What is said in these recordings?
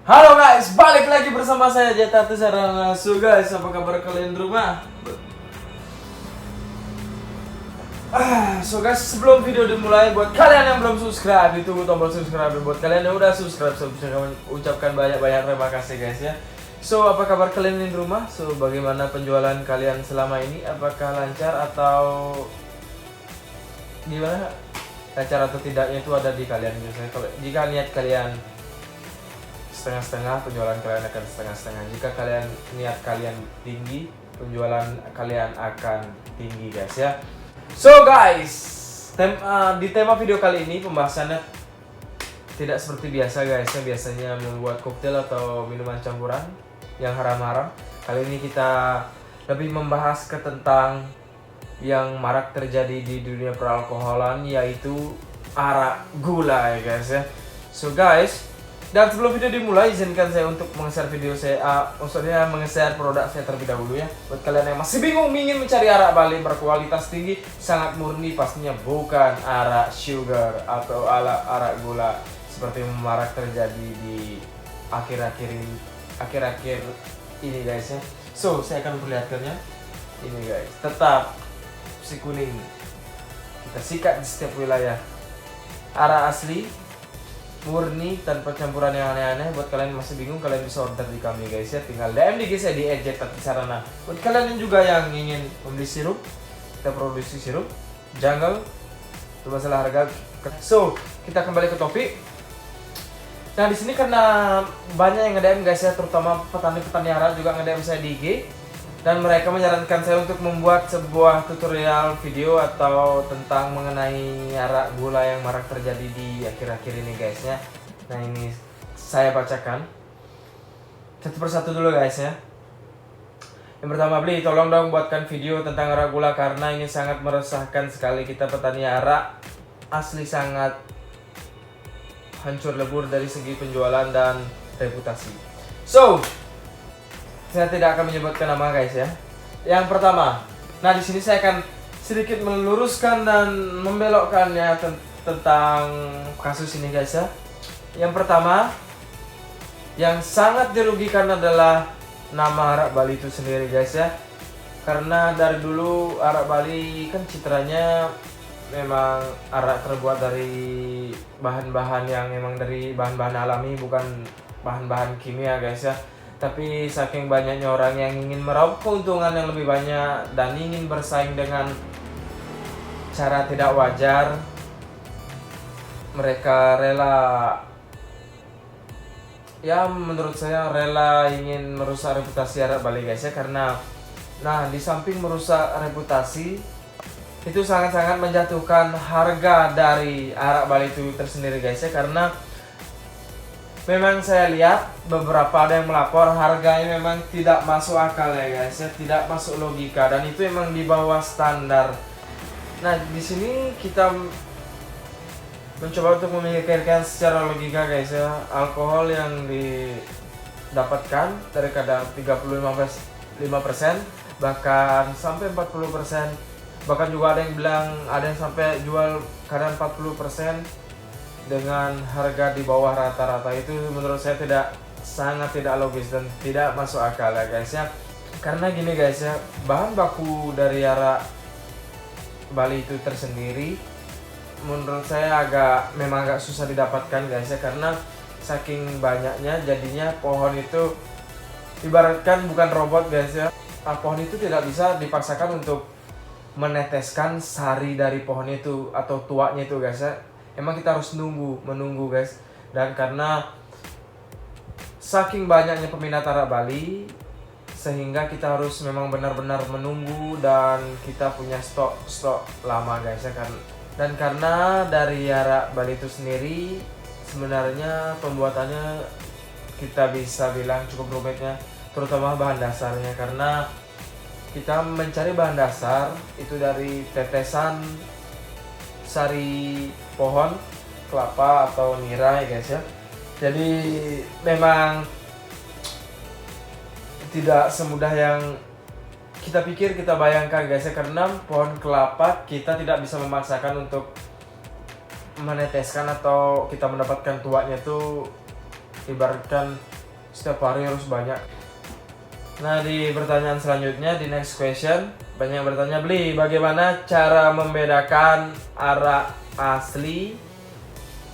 Halo guys, balik lagi bersama saya Jetatu Saranasu guys. Apa kabar kalian di rumah? So guys, sebelum video dimulai, buat kalian yang belum subscribe, ditunggu tombol subscribe. Buat kalian yang udah subscribe, saya ucapkan banyak-banyak terima kasih guys ya. So, apa kabar kalian di rumah? So, bagaimana penjualan kalian selama ini? Apakah lancar atau gimana? Lancar atau tidaknya itu ada di kalian. Misalnya kalau jika niat kalian setengah-setengah, penjualan kalian akan setengah-setengah. Jika kalian niat kalian tinggi, penjualan kalian akan tinggi guys ya. So guys, di tema video kali ini pembahasannya tidak seperti biasa guys ya. Biasanya membuat koktail atau minuman campuran yang haram-haram. Kali ini kita lebih membahas ke tentang yang marak terjadi di dunia peralkoholan, yaitu arak gula ya guys ya. So guys, dan sebelum video dimulai, izinkan saya untuk meng-share video saya, maksudnya meng-share produk saya terlebih dahulu ya. Buat kalian yang masih bingung ingin mencari arak Bali berkualitas tinggi, sangat murni, pastinya bukan arak sugar atau arak gula seperti yang marak terjadi di akhir-akhir ini guys ya. So, saya akan memperlihatkannya. Ini guys, tetap si kuning kita sikat di setiap wilayah. Arak asli, murni, tanpa campuran yang aneh-aneh. Buat kalian yang masih bingung, kalian bisa order di kami guys ya. Tinggal DM di saya di @jetatu_sarana. Buat kalian yang juga yang ingin membeli sirup, kita produksi sirup jungle, itu masalah harga. So, kita kembali ke topik. Nah, di sini karena banyak yang nge-DM guys ya, terutama petani-petani arak juga nge-DM saya di IG. Dan mereka menyarankan saya untuk membuat sebuah tutorial video atau tentang mengenai arak gula yang marak terjadi di akhir-akhir ini guys ya. Nah, ini saya bacakan satu persatu dulu guys ya. Yang pertama, Bli, tolong dong buatkan video tentang arak gula karena ini sangat meresahkan sekali. Kita petani arak asli sangat hancur lebur dari segi penjualan dan reputasi. So, saya tidak akan menyebutkan nama guys ya. Yang pertama, nah di sini saya akan sedikit meluruskan dan membelokkannya tentang kasus ini guys ya. Yang pertama, yang sangat dirugikan adalah nama arak Bali itu sendiri guys ya. Karena dari dulu arak Bali kan citranya memang arak terbuat dari bahan-bahan yang memang dari bahan-bahan alami, bukan bahan-bahan kimia guys ya. Tapi saking banyaknya orang yang ingin meraup keuntungan yang lebih banyak dan ingin bersaing dengan cara tidak wajar, mereka rela, ya menurut saya rela ingin merusak reputasi arak Bali guys ya. Karena nah, di samping merusak reputasi, itu sangat-sangat menjatuhkan harga dari arak Bali itu tersendiri guys ya. Karena memang saya lihat beberapa ada yang melapor harganya memang tidak masuk akal ya guys ya, tidak masuk logika dan itu memang di bawah standar. Nah, di sini kita mencoba untuk memikirkan secara logika guys ya. Alkohol yang didapatkan dari kadar 35% bahkan sampai 40%. Bahkan juga ada yang bilang ada yang sampai jual kadar 40% dengan harga di bawah rata-rata. Itu menurut saya sangat tidak logis dan tidak masuk akal ya guys ya. Karena gini guys ya, bahan baku dari arak Bali itu tersendiri menurut saya memang agak susah didapatkan guys ya. Karena saking banyaknya jadinya pohon itu ibaratkan bukan robot guys ya. Pohon itu tidak bisa dipaksakan untuk meneteskan sari dari pohon itu atau tuanya itu guys ya. Emang kita harus menunggu guys. Dan karena saking banyaknya peminat arak Bali, sehingga kita harus memang benar-benar menunggu dan kita punya stok lama guys ya. Dan karena dari arak Bali itu sendiri sebenarnya pembuatannya kita bisa bilang cukup rumitnya, terutama bahan dasarnya. Karena kita mencari bahan dasar itu dari tetesan sari pohon kelapa atau nira ya guys ya. Jadi memang tidak semudah yang kita pikir, kita bayangkan guys ya. Karena pohon kelapa kita tidak bisa memaksakan untuk meneteskan atau kita mendapatkan tuanya itu ibaratkan setiap hari harus banyak. Nah, di pertanyaan selanjutnya, di next question, banyak yang bertanya, Bli, bagaimana cara membedakan arak asli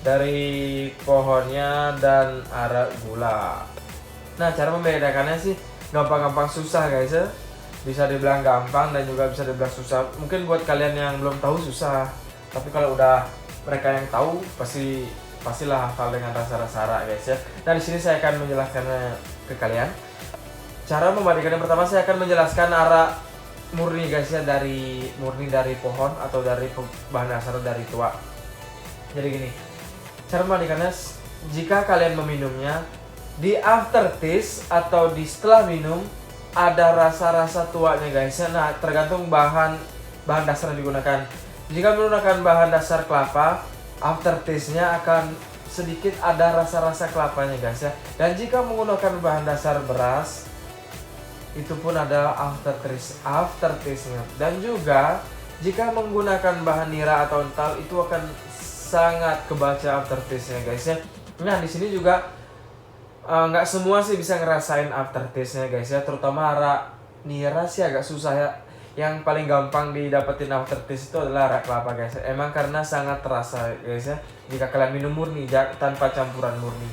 dari pohonnya dan arak gula? Nah, cara membedakannya sih gampang-gampang susah guys ya. Bisa dibilang gampang dan juga bisa dibilang susah. Mungkin buat kalian yang belum tahu susah, tapi kalau udah mereka yang tahu pastilah hafal dengan rasa-rasa arak guys ya. Nah, di sini saya akan menjelaskannya ke kalian. Cara membandingkan, yang pertama saya akan menjelaskan arak murni guys ya, murni dari pohon atau dari bahan dasar dari tua. Jadi gini, cara membandingkannya, jika kalian meminumnya, di aftertaste atau di setelah minum ada rasa-rasa tuanya guys ya. Nah, tergantung bahan dasar yang digunakan. Jika menggunakan bahan dasar kelapa, aftertaste-nya akan sedikit ada rasa-rasa kelapanya guys ya. Dan jika menggunakan bahan dasar beras, itu pun ada aftertaste-nya. Dan juga jika menggunakan bahan nira atau ental, itu akan sangat kebaca aftertaste-nya guys ya. Nah, di sini juga nggak semua sih bisa ngerasain aftertaste-nya guys ya. Terutama arak nira sih agak susah ya. Yang paling gampang didapetin aftertaste itu adalah arak kelapa guys ya. Emang karena sangat terasa guys ya jika kalian minum murni tanpa campuran murni.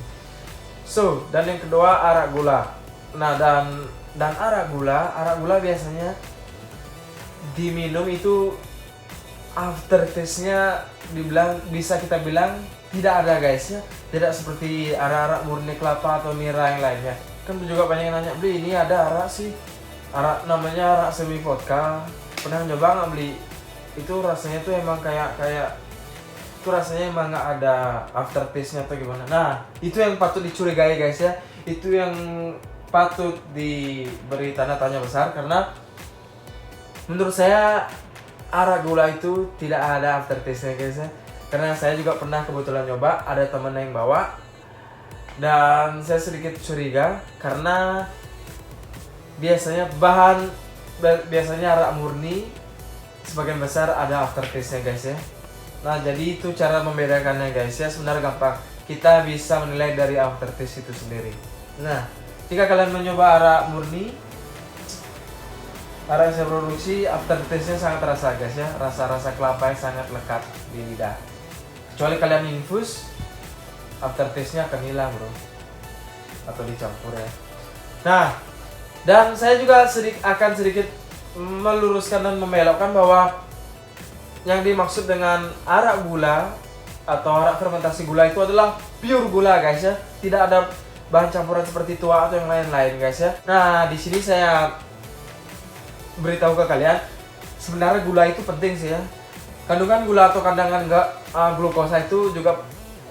So, dan yang kedua arak gula. Nah, dan arak gula biasanya diminum itu aftertaste-nya bisa kita bilang tidak ada guys ya. Tidak seperti arak-arak murni kelapa atau nira yang lainnya. Kan juga banyak yang nanya, Bli, ini ada arak sih, arak namanya arak semi vodka, pernah nyoba nggak Bli? Itu rasanya tuh emang kayak itu rasanya emang nggak ada aftertaste-nya atau gimana. Nah, itu yang patut dicurigai guys ya. Itu yang patut diberi tanda tanya besar, karena menurut saya arak gula itu tidak ada aftertaste-nya guys ya. Karena saya juga pernah kebetulan nyoba, ada temen yang bawa, dan saya sedikit curiga karena biasanya arak murni sebagian besar ada aftertaste-nya guys ya. Nah, jadi itu cara membedakannya guys ya. Sebenarnya gampang, kita bisa menilai dari aftertaste itu sendiri. Nah, jika kalian mencoba arak murni, arak yang saya produksi, aftertaste-nya sangat terasa guys ya. Rasa-rasa kelapa yang sangat lekat di lidah. Kecuali kalian infus, aftertaste-nya akan hilang bro, atau dicampur ya. Nah, dan saya juga akan sedikit meluruskan dan membelokkan bahwa yang dimaksud dengan arak gula atau arak fermentasi gula itu adalah pure gula guys ya. Tidak ada bahan campuran seperti tua atau yang lain-lain guys ya. Nah, di sini saya beritahu ke kalian, sebenarnya gula itu penting sih ya. Kandungan gula atau kandungan glukosa itu juga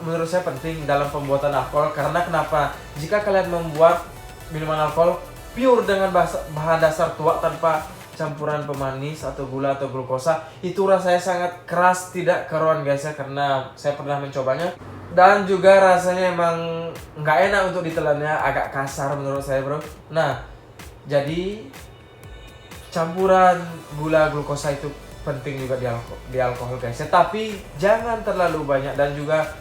menurut saya penting dalam pembuatan alkohol. Karena kenapa? Jika kalian membuat minuman alkohol pure dengan bahan dasar tua tanpa campuran pemanis atau gula atau glukosa, itu rasanya sangat keras, tidak karuan guys ya. Karena saya pernah mencobanya dan juga rasanya emang nggak enak untuk ditelannya, agak kasar menurut saya bro. Nah, jadi campuran gula glukosa itu penting juga di alkohol guys ya. Tapi jangan terlalu banyak, dan juga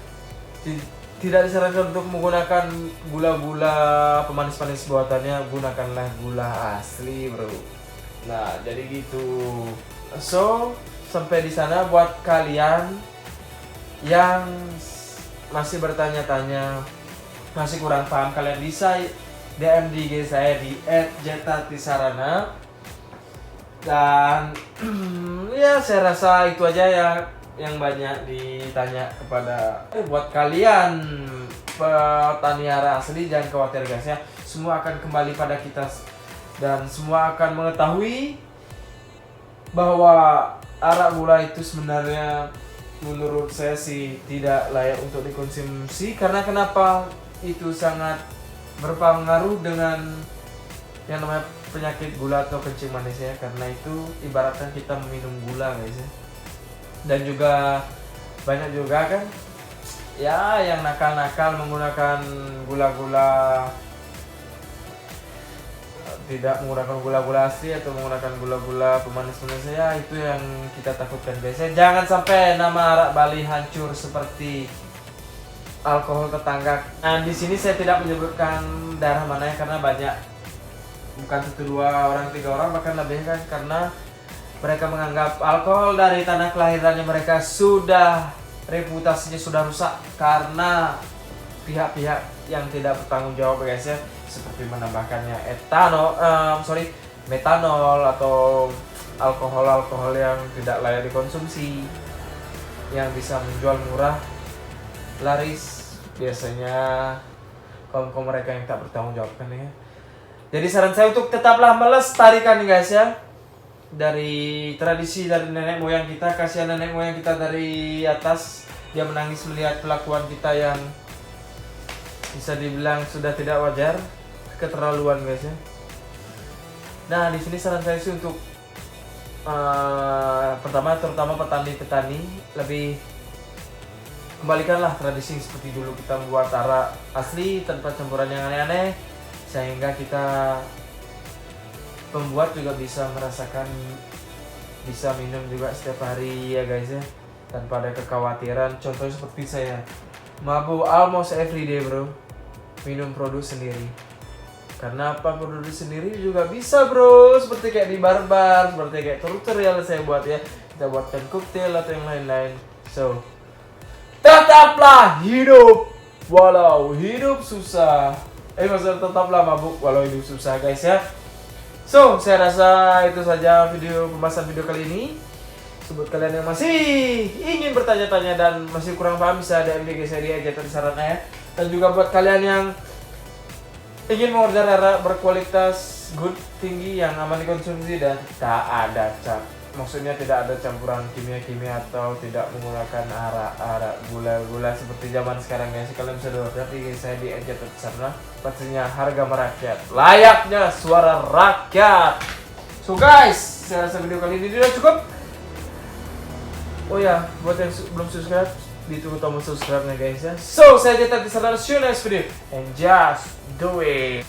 tidak disarankan untuk menggunakan gula-gula pemanis-pemanis buatannya. Gunakanlah gula asli bro. Nah, jadi gitu. So, sampai di sana buat kalian yang masih bertanya-tanya, masih kurang paham, kalian bisa DM di IG saya di @jetatisarana. Dan ya saya rasa itu aja yang banyak ditanya kepada buat kalian petani arak asli. Jangan khawatir guys ya, semua akan kembali pada kita dan semua akan mengetahui bahwa arak gula itu sebenarnya menurut saya sih tidak layak untuk dikonsumsi. Karena kenapa? Itu sangat berpengaruh dengan yang namanya penyakit gula atau kencing manis ya. Karena itu ibaratnya kita meminum gula guys ya. Dan juga banyak juga kan ya yang nakal-nakal menggunakan gula-gula, tidak menggunakan gula-gula asli atau menggunakan gula-gula pemanis-pemanis ya. Itu yang kita takutkan guys ya. Jangan sampai nama arak Bali hancur seperti alkohol tetangga. Nah, di sini saya tidak menyebutkan daerah mana ya, karena banyak, bukan 1, 2 orang, 3 orang, bahkan lebih kan, karena mereka menganggap alkohol dari tanah kelahirannya mereka sudah, reputasinya sudah rusak karena pihak-pihak yang tidak bertanggung jawab guys ya, seperti menambahkannya metanol atau alkohol yang tidak layak dikonsumsi, yang bisa menjual murah, laris, biasanya kaum mereka yang tak bertanggung jawab kan ya. Jadi saran saya untuk tetaplah melestarikan guys ya, dari tradisi dari nenek moyang kita. Kasihan nenek moyang kita dari atas, dia menangis melihat kelakuan kita yang bisa dibilang sudah tidak wajar, keterlaluan guys ya. Nah, di sini saran saya sih untuk pertama, terutama petani-petani, lebih kembalikanlah tradisi seperti dulu, kita membuat arak asli tanpa campuran yang aneh-aneh, sehingga kita pembuat juga bisa merasakan, bisa minum juga setiap hari ya guys ya, tanpa ada kekhawatiran. Contohnya seperti saya mabuk almost every day bro, minum produk sendiri. Karena apa? Produk sendiri juga bisa bro, seperti kayak di bar-bar, seperti kayak tutorial saya buat ya, kita buatkan koktail atau yang lain-lain. So tetaplah hidup walau hidup susah, maksudnya tetaplah mabuk walau hidup susah guys ya. So, saya rasa itu saja pembahasan video kali ini. Buat kalian yang masih ingin bertanya-tanya dan masih kurang paham, bisa DM di saya di aja di sarannya ya. Dan juga buat kalian yang ingin mengorder arak berkualitas good, tinggi, yang aman dikonsumsi dan maksudnya tidak ada campuran kimia-kimia atau tidak menggunakan arak gula-gula seperti zaman sekarang guys. Kalian bisa order di saya di aja sana. Pastinya harga merakyat, layaknya suara rakyat. So guys, saya rasa video kali ini sudah cukup. Oh ya, buat yang belum subscribe, ditunggu tombol subscribe nya guys ya. So, saya Jeta di sana, see you next video and just do it.